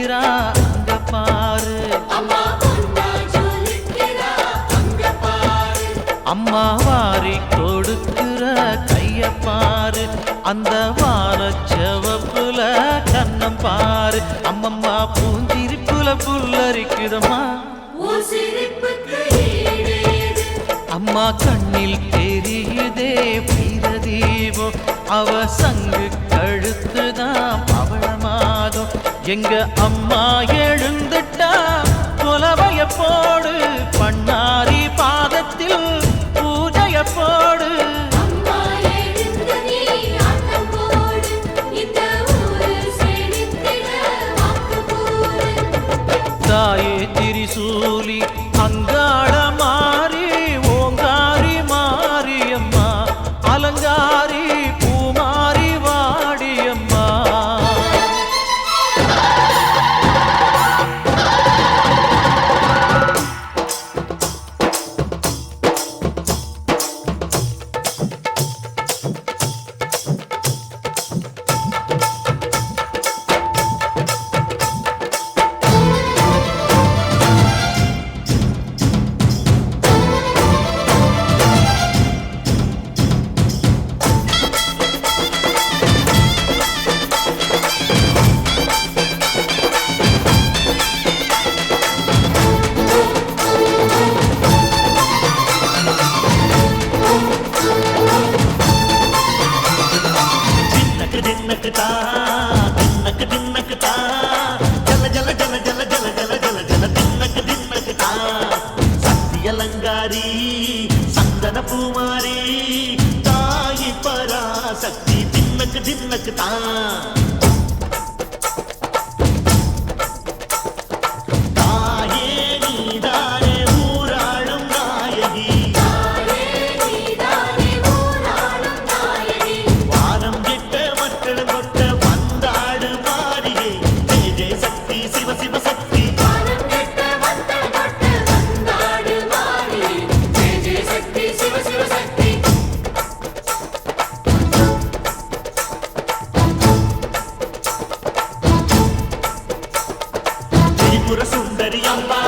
ஜொலிக்கிறா அங்க பாரு அம்மா வாரி கொடுக்கிற கைய பாரு அந்த வானச்சவப்புல கண்ணம் பாரு அம்மம்மா பூஞ்சிரிப்புல புல்லரிக்குதம்மா அம்மா கண்ணில் தெரியுதே வீரதீபம் அவ சங்கு கழுத்துதான் பவளமாகும் எங்க அம்மா எழுந்துட்டா புலவைய போடு பண்ணாரி பாதத்தில் பூஜைய போடு தாயே திரிசூலி அங்காள மாறி ஓங்காரி மாரியம்மா அலங்காரி பூமாரி வாடியம்மா அலங்காரி சந்தன பூமாரி தாயி பராசக்தி தின்னக்கு தின்னக்கு தான் தாயே நீதானே ஊராளும் நாயகி வானம் கெட்ட மக்கள் கொட்ட வந்தாடு மாறியே ஜெய ஜெய சக்தி சிவ சிவ சக்தி சுந்தரி அம்மா